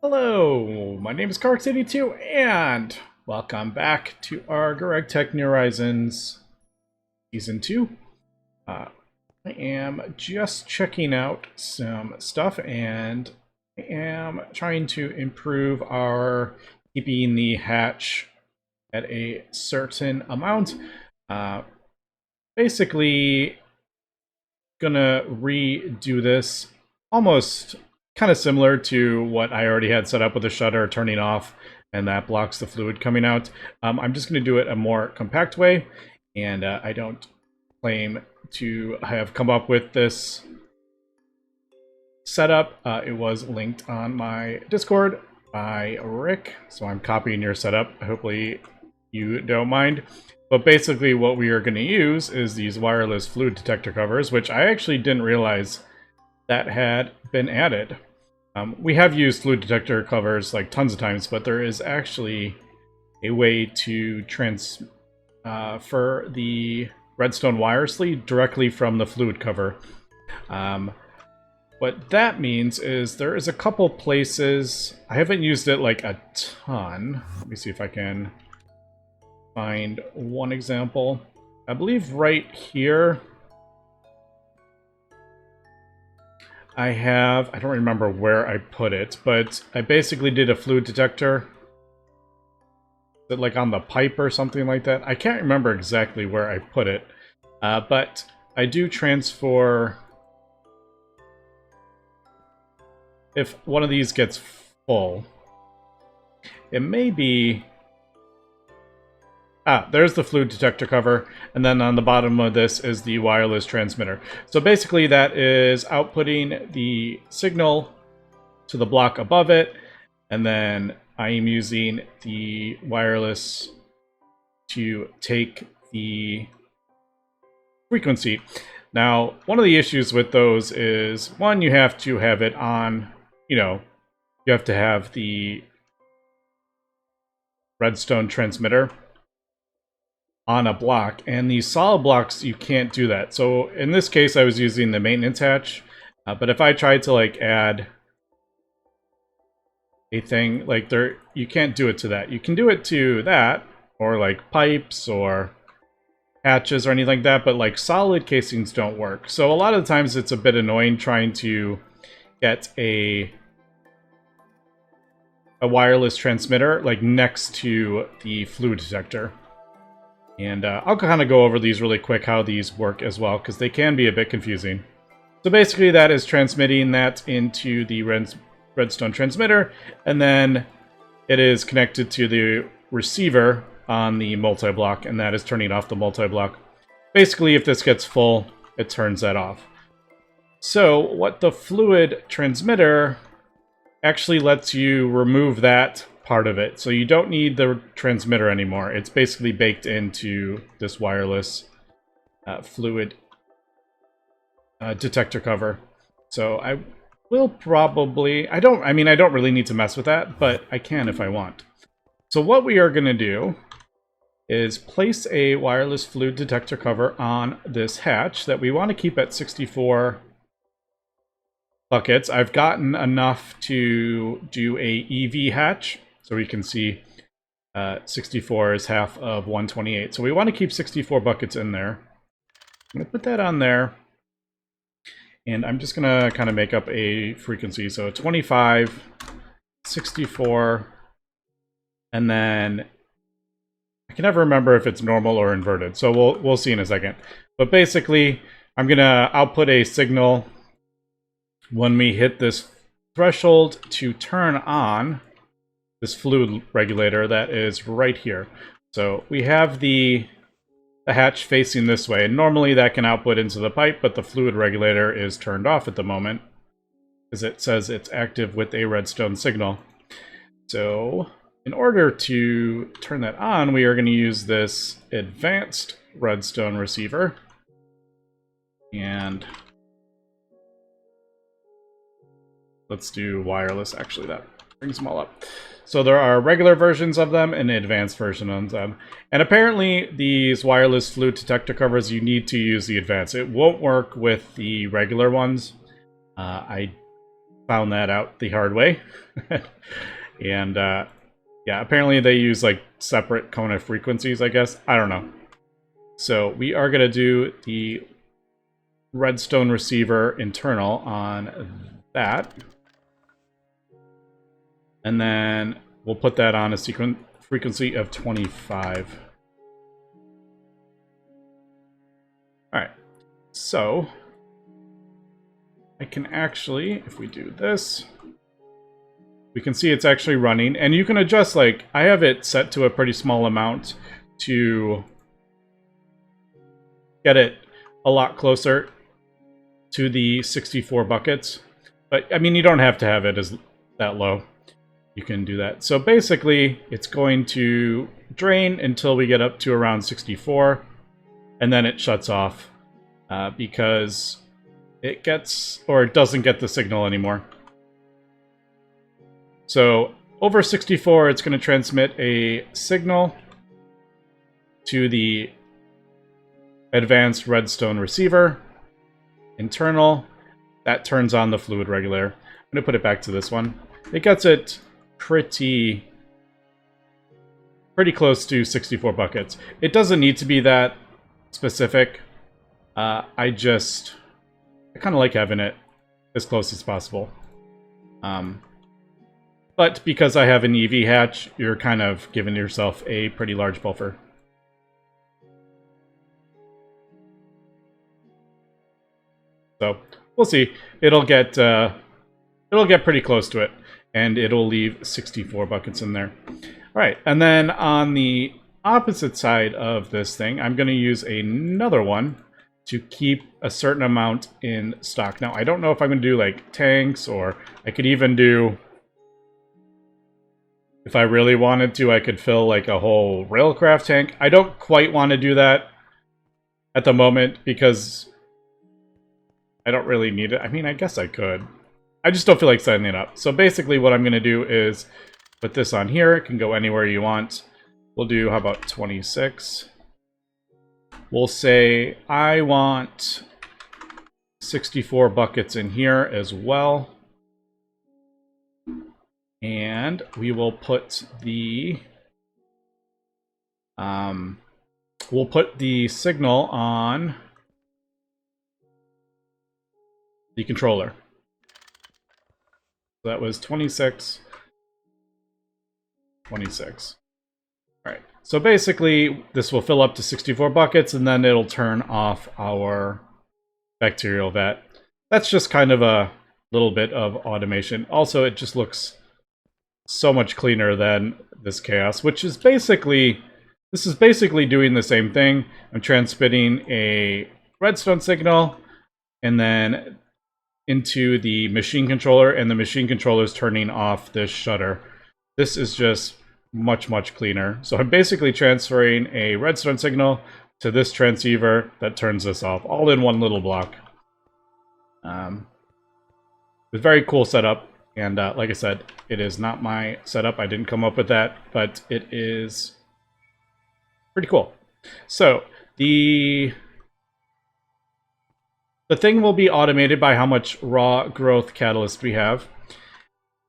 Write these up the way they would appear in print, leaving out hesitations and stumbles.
Hello, my name is Kark82, and welcome back to our GregTech New Horizons Season 2. I am just checking out some stuff, and I am trying to improve our keeping the hatch at a certain amount. Basically, gonna redo this almost kind of similar to what I already had set up with the shutter turning off, and that blocks the fluid coming out. I'm just going to do it a more compact way, and I don't claim to have come up with this setup. It was linked on my Discord by Rick, so I'm copying your setup. Hopefully you don't mind. But basically what we are going to use is these wireless fluid detector covers, which I actually didn't realize that had been added. We have used fluid detector covers like tons of times, but there is actually a way to transfer the redstone wirelessly directly from the fluid cover. What that means is there is a couple places. I haven't used it like a ton. Let me see if I can find one example. I believe right here I don't remember where I put it, but I basically did a fluid detector. Is it like on the pipe or something like that? I can't remember exactly where I put it, but I do transfer. If one of these gets full, it may be... there's the fluid detector cover, and then on the bottom of this is the wireless transmitter. So basically that is outputting the signal to the block above it, and then I am using the wireless to take the frequency. Now, one of the issues with those is, one, you have to have it on, you have to have the redstone transmitter on a block, and these solid blocks you can't do that. So in this case I was using the maintenance hatch, but if I tried to like add a thing like there, you can't do it to that. You can do it to that, or like pipes or hatches or anything like that, but like solid casings don't work. So a lot of the times it's a bit annoying trying to get a wireless transmitter like next to the fluid detector. And I'll kind of go over these really quick, how these work as well, because they can be a bit confusing. So basically that is transmitting that into the redstone transmitter, and then it is connected to the receiver on the multi-block, and that is turning off the multi-block. Basically, if this gets full, it turns that off. So what the fluid transmitter actually lets you remove that part of it. So you don't need the transmitter anymore. It's basically baked into this wireless fluid detector cover. So I will probably... I don't really need to mess with that, but I can if I want. So what we are going to do is place a wireless fluid detector cover on this hatch that we want to keep at 64 buckets. I've gotten enough to do a EV hatch. So we can see 64 is half of 128. So we want to keep 64 buckets in there. I'm going to put that on there. And I'm just going to kind of make up a frequency. So 25, 64, and then I can never remember if it's normal or inverted. So we'll see in a second. But basically, I'm going to output a signal when we hit this threshold to turn on this fluid regulator that is right here. So we have the hatch facing this way, and normally that can output into the pipe, but the fluid regulator is turned off at the moment because it says it's active with a redstone signal. So in order to turn that on, we are going to use this advanced redstone receiver, and let's do wireless. Actually, that brings them all up. So there are regular versions of them and advanced versions of them. And apparently these wireless fluid detector covers, you need to use the advanced. It won't work with the regular ones. I found that out the hard way. And yeah, apparently they use like separate Kona frequencies, I guess. I don't know. So we are going to do the Redstone receiver internal on that. And then we'll put that on a frequency of 25. Alright, so I can actually, if we do this, we can see it's actually running. And you can adjust, like, I have it set to a pretty small amount to get it a lot closer to the 64 buckets. But, I mean, you don't have to have it as that low. You can do that. So basically, it's going to drain until we get up to around 64, and then it shuts off because it gets, or it doesn't get the signal anymore. So over 64, it's going to transmit a signal to the advanced Redstone receiver. Internal, that turns on the fluid regulator. I'm going to put it back to this one. It gets it pretty close to 64 buckets. It doesn't need to be that specific. I kind of like having it as close as possible. But because I have an EV hatch, you're kind of giving yourself a pretty large buffer. So we'll see. It'll get pretty close to it, and it'll leave 64 buckets in there. All right, and then on the opposite side of this thing, I'm going to use another one to keep a certain amount in stock. Now, I don't know if I'm going to do like tanks, or I could even do, if I really wanted to, I could fill like a whole railcraft tank. I don't quite want to do that at the moment because I don't really need it. I mean, I guess I could. I just don't feel like setting it up. So basically what I'm going to do is put this on here. It can go anywhere you want. We'll do, how about 26? We'll say I want 64 buckets in here as well. And we will put the signal on the controller. So that was 26, 26. All right. So basically, this will fill up to 64 buckets, and then it'll turn off our bacterial vat. That's just kind of a little bit of automation. Also, it just looks so much cleaner than this chaos, which is basically, this is basically doing the same thing. I'm transmitting a redstone signal, and then into the machine controller, and the machine controller is turning off this shutter. This is just much, much cleaner. So I'm basically transferring a redstone signal to this transceiver that turns this off, all in one little block. It's a very cool setup, and like I said, it is not my setup. I didn't come up with that, but it is pretty cool. So the thing will be automated by how much raw growth catalyst we have,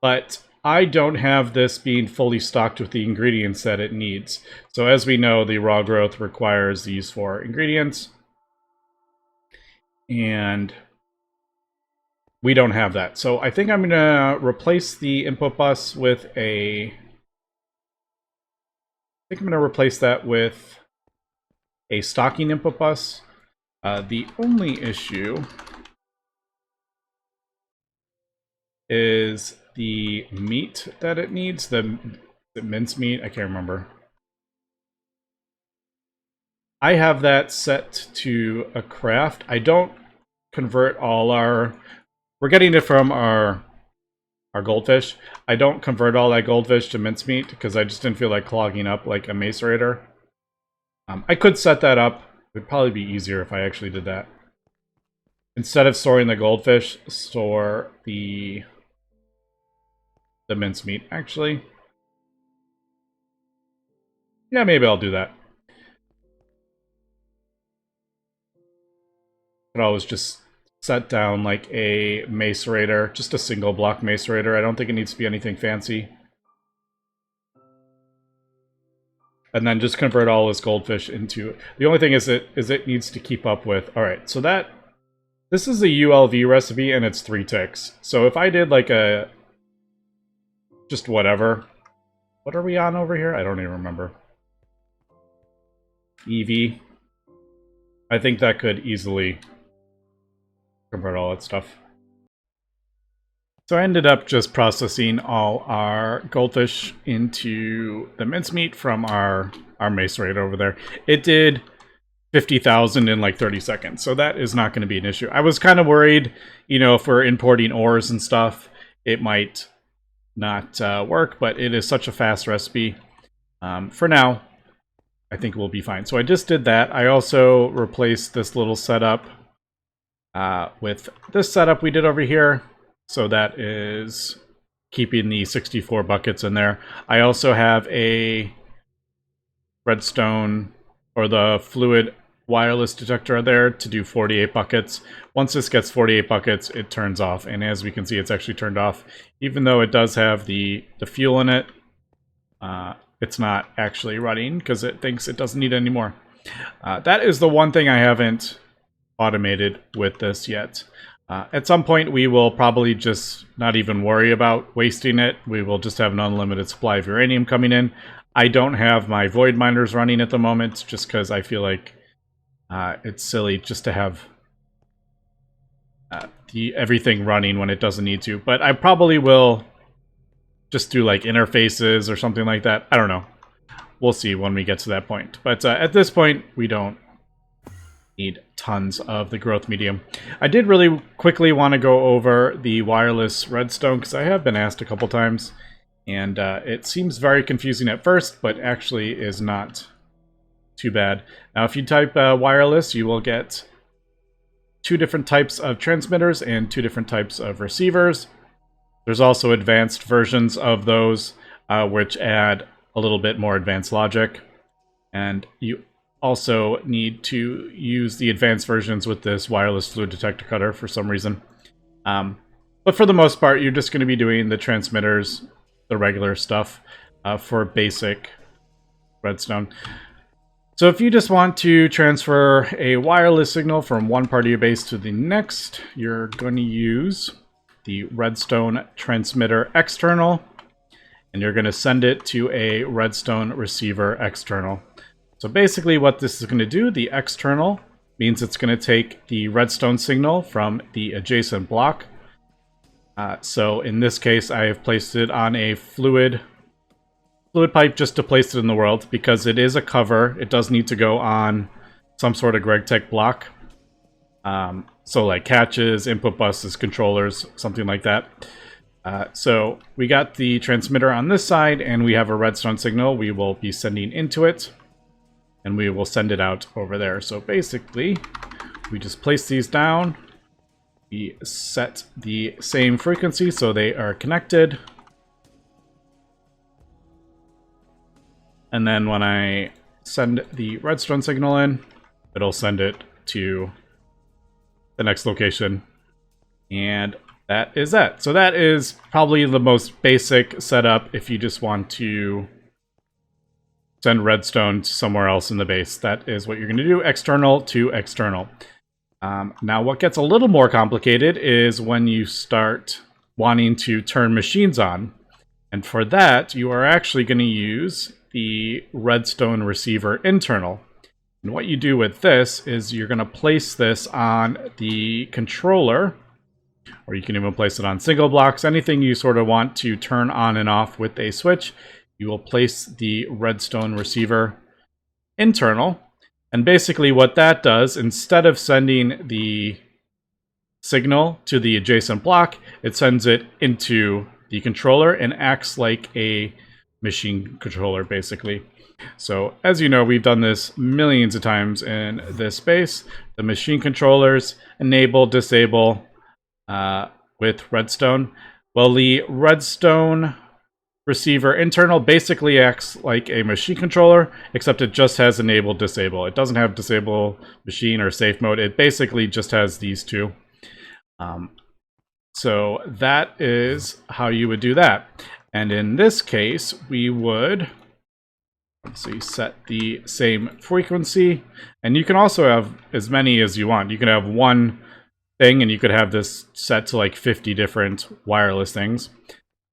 but I don't have this being fully stocked with the ingredients that it needs. So as we know, the raw growth requires these 4 ingredients, and we don't have that. So I think I'm going to replace the input bus with a... I think I'm going to replace that with a stocking input bus. The only issue is the meat that it needs, the mince meat, I can't remember. I have that set to a craft. I don't convert all our... We're getting it from our goldfish. I don't convert all that goldfish to mincemeat because I just didn't feel like clogging up like a macerator. I could set that up. It would probably be easier if I actually did that. Instead of storing the goldfish, store the mincemeat, actually. Yeah, maybe I'll do that. Could always just set down like a macerator, just a single block macerator. I don't think it needs to be anything fancy. And then just convert all this goldfish into... The only thing is it needs to keep up with... Alright, so this is a ULV recipe and it's 3 ticks. So if I did like a... just whatever. What are we on over here? I don't even remember. EV. I think that could easily convert all that stuff. So I ended up just processing all our goldfish into the mincemeat from our macerator over there. It did 50,000 in like 30 seconds, so that is not going to be an issue. I was kind of worried, you know, if we're importing ores and stuff, it might not work, but it is such a fast recipe. For now, I think we'll be fine. So I just did that. I also replaced this little setup with this setup we did over here. So that is keeping the 64 buckets in there. I also have a redstone or the fluid wireless detector there to do 48 buckets. Once this gets 48 buckets, it turns off. And as we can see, it's actually turned off. Even though it does have the fuel in it, it's not actually running because it thinks it doesn't need any more. That is the one thing I haven't automated with this yet. At some point, we will probably just not even worry about wasting it. We will just have an unlimited supply of uranium coming in. I don't have my void miners running at the moment just because I feel like it's silly just to have everything running when it doesn't need to. But I probably will just do like interfaces or something like that. I don't know. We'll see when we get to that point. But at this point, we don't need tons of the growth medium. I did really quickly want to go over the wireless redstone because I have been asked a couple times, and it seems very confusing at first, but actually is not too bad. Now, if you type wireless, you will get 2 different types of transmitters and 2 different types of receivers. There's also advanced versions of those, which add a little bit more advanced logic, and you also need to use the advanced versions with this wireless fluid detector cutter for some reason. But for the most part, you're just going to be doing the transmitters, the regular stuff, for basic redstone. So if you just want to transfer a wireless signal from one part of your base to the next, you're going to use the redstone transmitter external, and you're going to send it to a redstone receiver external. So basically what this is going to do, the external, means it's going to take the redstone signal from the adjacent block. So in this case, I have placed it on a fluid pipe just to place it in the world because it is a cover. It does need to go on some sort of GregTech block. So like catches, input buses, controllers, something like that. So we got the transmitter on this side and we have a redstone signal we will be sending into it. And we will send it out over there. So basically, we just place these down. We set the same frequency so they are connected. And then when I send the redstone signal in, it'll send it to the next location. And that is that. So that is probably the most basic setup if you just want to send redstone somewhere else in the base. That is what you're going to do, external to external. Now, what gets a little more complicated is when you start wanting to turn machines on. And for that, you are actually going to use the redstone receiver internal. And what you do with this is you're going to place this on the controller, or you can even place it on single blocks, anything you sort of want to turn on and off with a switch. You will place the redstone receiver internal. And basically what that does, instead of sending the signal to the adjacent block, it sends it into the controller and acts like a machine controller, basically. So as you know, we've done this millions of times in this space. The machine controllers enable, disable with redstone. Well, the redstone receiver internal basically acts like a machine controller, except it just has enable, disable. It doesn't have disable machine or safe mode. It basically just has these two. So that is how you would do that. And in this case, we would, let's see, set the same frequency. And you can also have as many as you want. You can have one thing and you could have this set to like 50 different wireless things.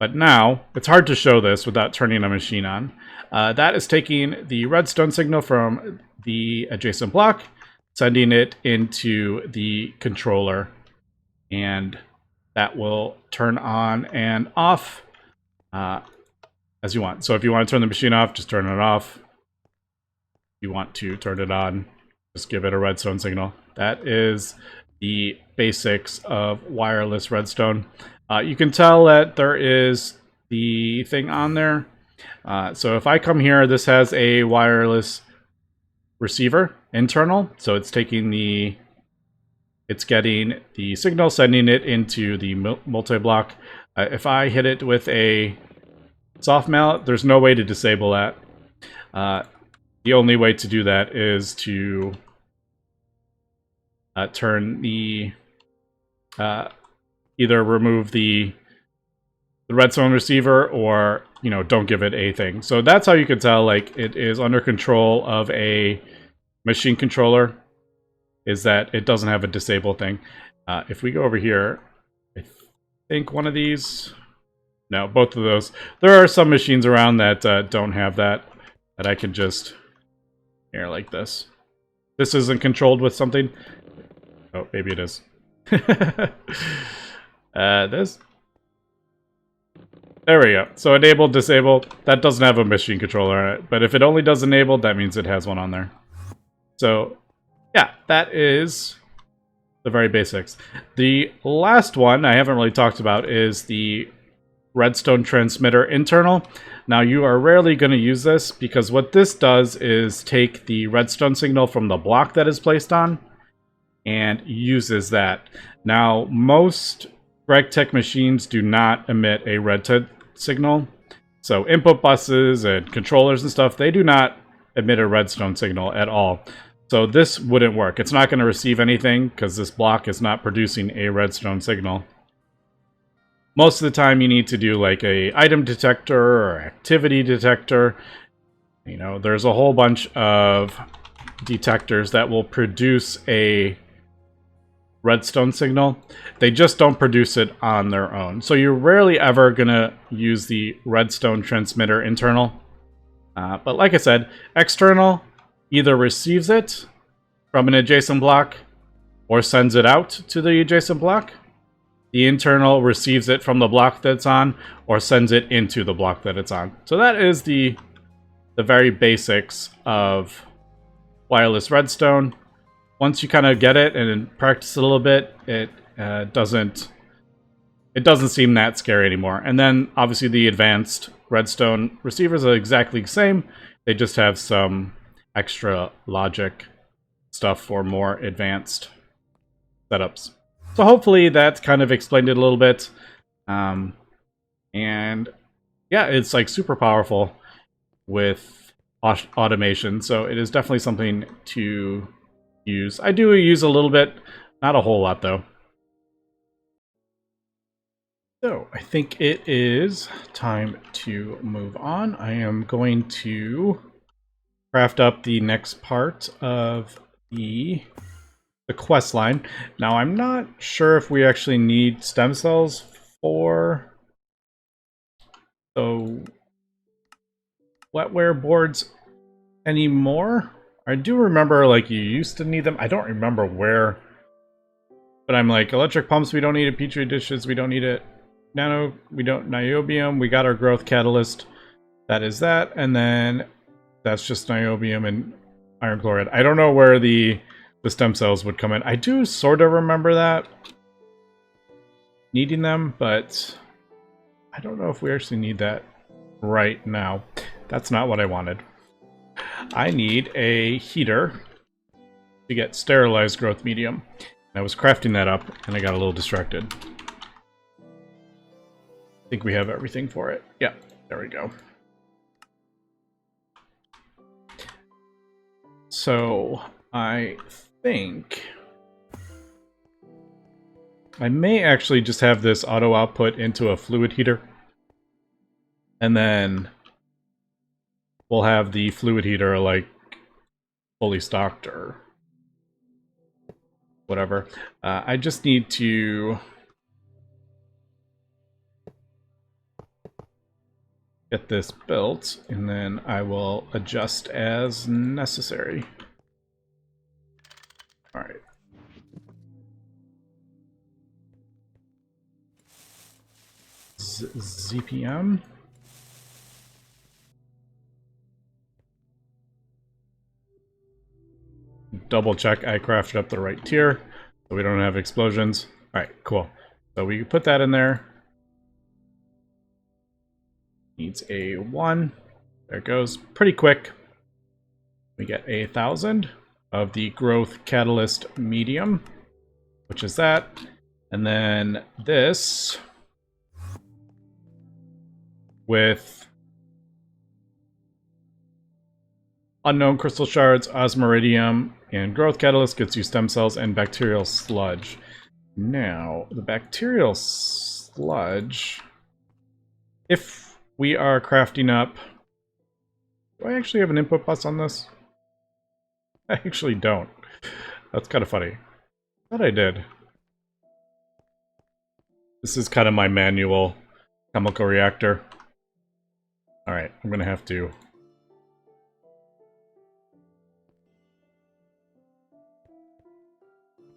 But now, it's hard to show this without turning a machine on. That is taking the redstone signal from the adjacent block, sending it into the controller, and that will turn on and off as you want. So if you want to turn the machine off, just turn it off. If you want to turn it on, just give it a redstone signal. That is the basics of wireless redstone. You can tell that there is the thing on there. So if I come here, this has a wireless receiver internal. So it's taking the, it's getting the signal, sending it into the multi-block. If I hit it with a soft mallet, there's no way to disable that. The only way to do that is to turn the either remove the redstone receiver or, you know, don't give it a thing. So that's how you can tell like it is under control of a machine controller, is that it doesn't have a disable thing. If we go over here, I think one of these, no, both of those. There are some machines around that don't have that I can just, here, like this. This isn't controlled with something. Oh, maybe it is. This. There we go. So enable, disable. That doesn't have a machine controller on it. But if it only does enable, that means it has one on there. So, yeah, that is the very basics. The last one I haven't really talked about is the redstone transmitter internal. Now, you are rarely going to use this because what this does is take the redstone signal from the block that is placed on and uses that. Now, most GregTech machines do not emit a redstone signal. So input buses and controllers and stuff, they do not emit a redstone signal at all. So this wouldn't work. It's not going to receive anything because this block is not producing a redstone signal. Most of the time you need to do like a item detector or activity detector. You know, there's a whole bunch of detectors that will produce a redstone signal. They just don't produce it on their own. So you're rarely ever gonna use the redstone transmitter internal. But like I said, external either receives it from an adjacent block or sends it out to the adjacent block. The internal receives it from the block that's on or sends it into the block that it's on. So that is the very basics of wireless redstone. Once you kind of get it and practice a little bit, it doesn't seem that scary anymore. And then obviously the advanced redstone receivers are exactly the same. They just have some extra logic stuff for more advanced setups. So hopefully that kind of explained it a little bit. And yeah, it's like super powerful with automation. So it is definitely something to use. I do use a little bit, not a whole lot though. So I think it is time to move on. I am going to craft up the next part of the quest line. Now I'm not sure if we actually need stem cells for the wetware boards anymore. I do remember like you used to need them. I don't remember where, but I'm like electric pumps, we don't need it. Petri dishes, we don't need it. Nano, we don't. Niobium, we got our growth catalyst. That is that, and then that's just niobium and iron chloride. I don't know where the stem cells would come in. I do sort of remember that needing them, but I don't know if we actually need that right now. That's not what I wanted. I need a heater to get sterilized growth medium. I was crafting that up and I got a little distracted. I think we have everything for it. Yeah, there we go. So I think I may actually just have this auto output into a fluid heater. And then we'll have the fluid heater like fully stocked or whatever. I just need to get this built, and then I will adjust as necessary. All right. ZPM. Double check I crafted up the right tier so we don't have explosions. All right, cool. So we put that in there. Needs a 1. There it goes. Pretty quick. We get 1,000 of the growth catalyst medium, which is that. And then this with unknown crystal shards, osmiridium, and growth catalyst gets you stem cells and bacterial sludge. Now, the bacterial sludge, if we are crafting up... Do I actually have an input bus on this? I actually don't. That's kind of funny. I thought I did. This is kind of my manual chemical reactor. Alright, I'm gonna have to...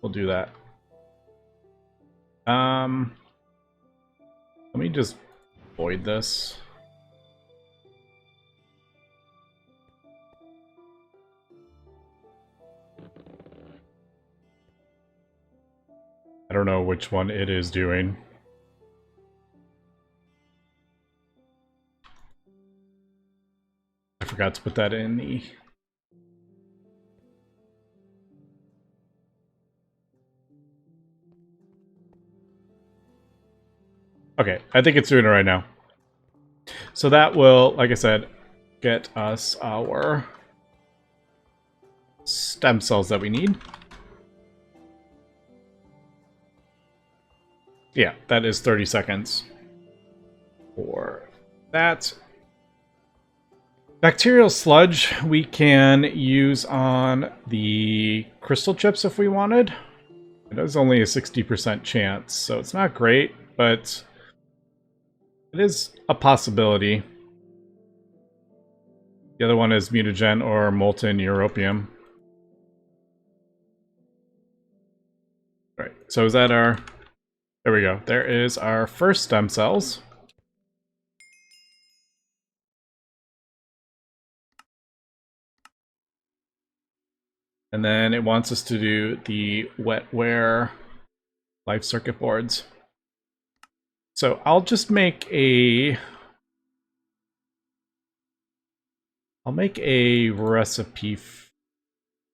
We'll do that. Let me just void this. I don't know which one it is doing. I forgot to put that in the... Okay, I think it's doing it right now. So that will, like I said, get us our stem cells that we need. Yeah, that is 30 seconds for that. Bacterial sludge we can use on the crystal chips if we wanted. It is only a 60% chance, so it's not great, but it is a possibility. The other one is mutagen or molten europium. All right, so is that our... There we go. There is our first stem cells. And then it wants us to do the Wetware life circuit boards. So I'll just make a... I'll make a recipe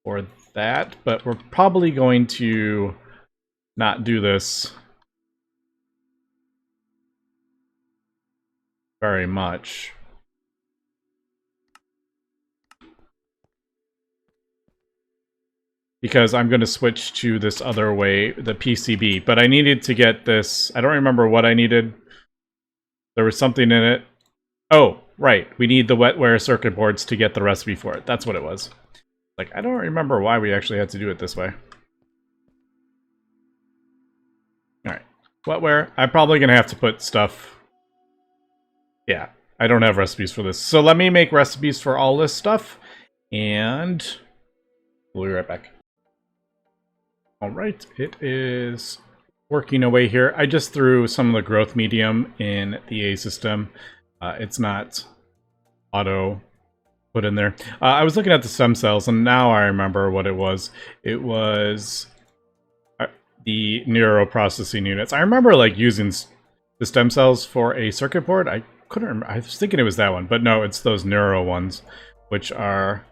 for that, but we're probably going to not do this very much. Because I'm going to switch to this other way, the PCB. But I needed to get this... I don't remember what I needed. There was something in it. Oh, right. We need the Wetware circuit boards to get the recipe for it. That's what it was. Like, I don't remember why we actually had to do it this way. Alright. Wetware. I'm probably going to have to put stuff... Yeah, I don't have recipes for this. So let me make recipes for all this stuff. And we'll be right back. Alright, it is working away here. I just threw some of the growth medium in the A system. It's not auto put in there. I was looking at the stem cells, and now I remember what it was. It was the neuroprocessing units. I remember like using the stem cells for a circuit board. I couldn't remember. I was thinking it was that one, but no, it's those neuro ones, which are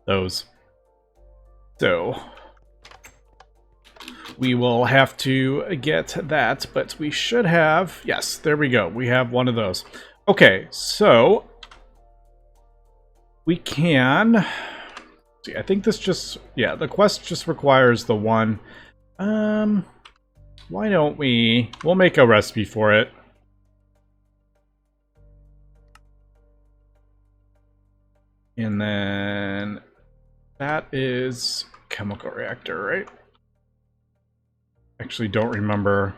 those. So we will have to get that, but we should have... Yes, there we go. We have one of those. Okay, so we can... See, I think this just... Yeah, the quest just requires the one Why don't we'll make a recipe for it. And then that is chemical reactor, right? Actually, don't remember.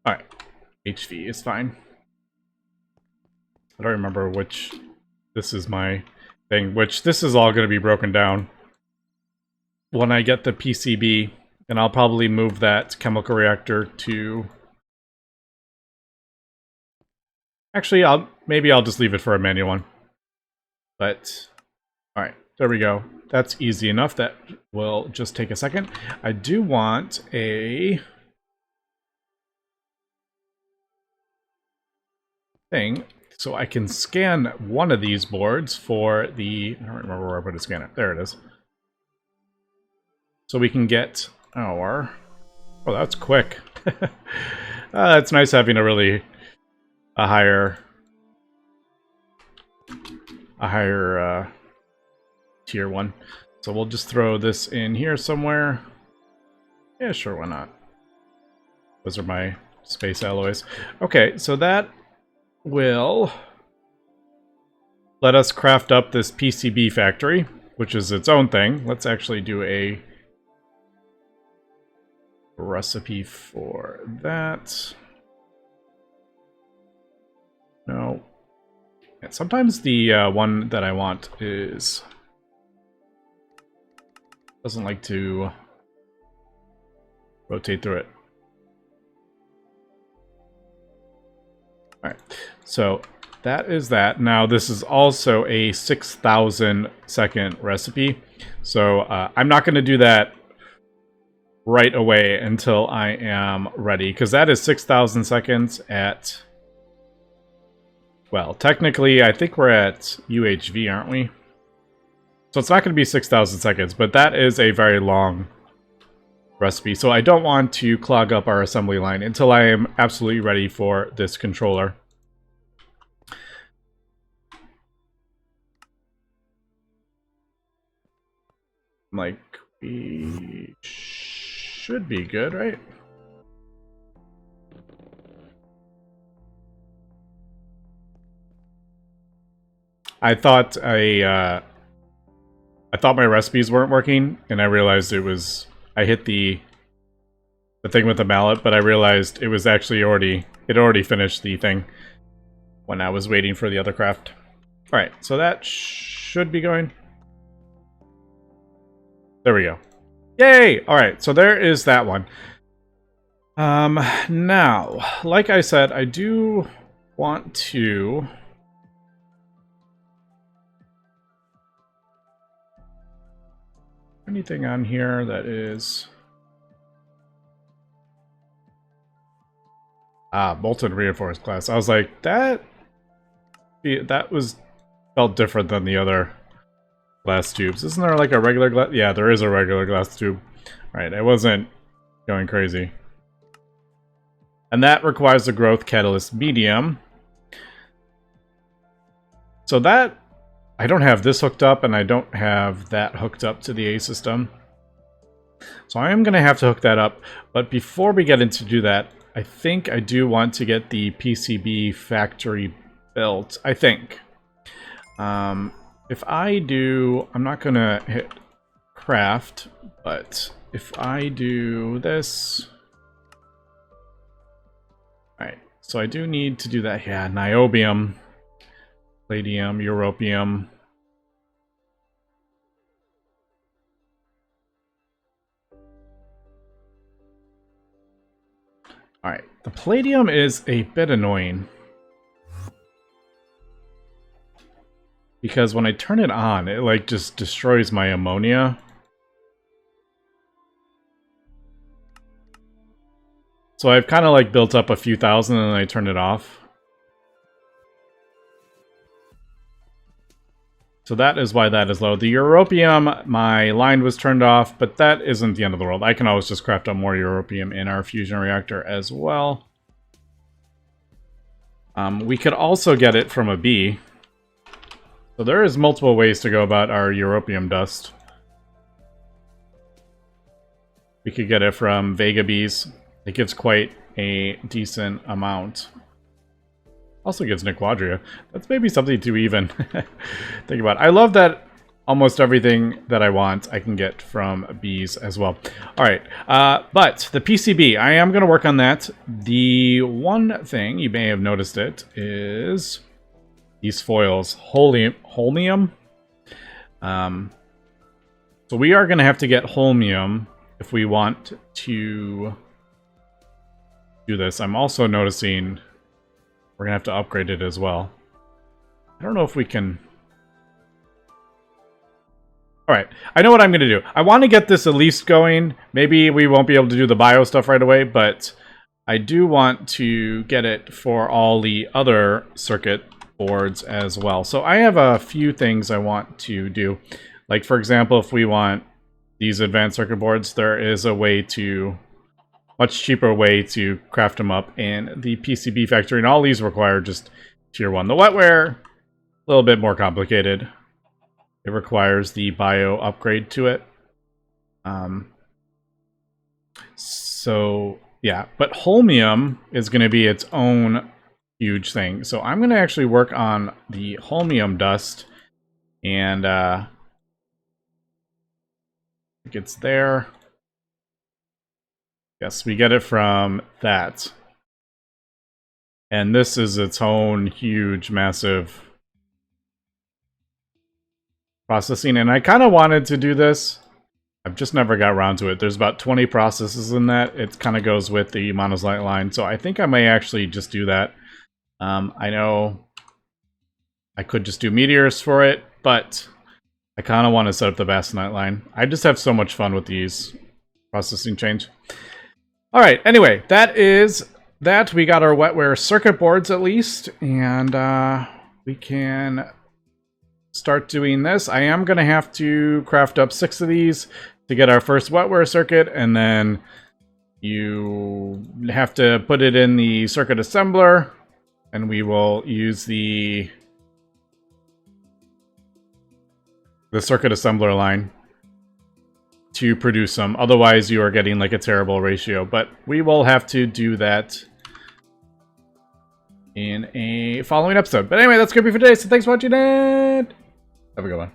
All right, HV is fine. I don't remember which. This is my thing. Which this is all going to be broken down when I get the PCB, and I'll probably move that chemical reactor to. Actually, maybe I'll just leave it for a manual one. But all right, there we go. That's easy enough. That will just take a second. I do want a thing so I can scan one of these boards for the... I don't remember where I put a scanner. There it is. So we can get our... Oh, that's quick. It's nice having a higher tier one. So we'll just throw this in here somewhere. Yeah, sure, why not? Those are my space alloys. Okay, so that will let us craft up this PCB factory, which is its own thing. Let's actually do a recipe for that. No. And sometimes the one that I want doesn't like to rotate through it. Alright, so that is that. Now this is also a 6,000 second recipe. So I'm not going to do that right away until I am ready, because that is 6,000 seconds at... Well, technically, I think we're at UHV, aren't we? So it's not going to be 6,000 seconds, but that is a very long recipe. So I don't want to clog up our assembly line until I am absolutely ready for this controller. Like, we should be good, right? I thought my recipes weren't working, and I realized it was... I hit the thing with the mallet, but I realized it was actually it already finished the thing when I was waiting for the other craft. Alright, so that should be going. There we go. Yay! Alright, so there is that one. Now, like I said, I do want to... Anything on here that is... molten reinforced glass. I was like, that felt different than the other glass tubes. Isn't there like a regular glass? Yeah, there is a regular glass tube. Right, I wasn't going crazy. And that requires the growth catalyst medium. So that... I don't have this hooked up, and I don't have that hooked up to the A system. So I am going to have to hook that up. But before we get into do that, I think I do want to get the PCB factory built. I think. If I do... I'm not going to hit craft, but if I do this... Alright, so I do need to do that. Yeah, niobium. Palladium, europium. Alright, the palladium is a bit annoying. Because when I turn it on, it like just destroys my ammonia. So I've kind of like built up a few thousand and then I turn it off. So that is why that is low. The europium, my line was turned off, but that isn't the end of the world. I can always just craft up more europium in our fusion reactor as well. We could also get it from a B. So there is multiple ways to go about our europium dust. We could get it from Vega bees. It gives quite a decent amount. Also gives Nequadria. That's maybe something to even think about. I love that almost everything that I want I can get from bees as well. Alright, but the PCB, I am going to work on that. The one thing, you may have noticed it, is these foils. Holmium? So we are going to have to get holmium if we want to do this. I'm also noticing we're going to have to upgrade it as well. I don't know if we can... Alright, I know what I'm going to do. I want to get this at least going. Maybe we won't be able to do the bio stuff right away, but I do want to get it for all the other circuit boards as well. So I have a few things I want to do. Like, for example, if we want these advanced circuit boards, there is a way to... much cheaper way to craft them up in the PCB factory, and all these require just tier 1. The wetware, a little bit more complicated. It requires the bio upgrade to it. So, yeah. But holmium is going to be its own huge thing. So I'm going to actually work on the holmium dust. And I think it's there. Yes, we get it from that. And this is its own huge, massive processing. And I kind of wanted to do this. I've just never got around to it. There's about 20 processes in that. It kind of goes with the monazite line. So I think I may actually just do that. I know I could just do meteors for it, but I kind of want to set up the basanite line. I just have so much fun with these processing chains. All right, anyway, that is that. We got our wetware circuit boards at least, and we can start doing this. I am going to have to craft up 6 of these to get our first wetware circuit, and then you have to put it in the circuit assembler, and we will use the circuit assembler line to produce them. Otherwise, you are getting like a terrible ratio. But we will have to do that in a following episode. But anyway, that's going to be for today. So thanks for watching it. Have a good one.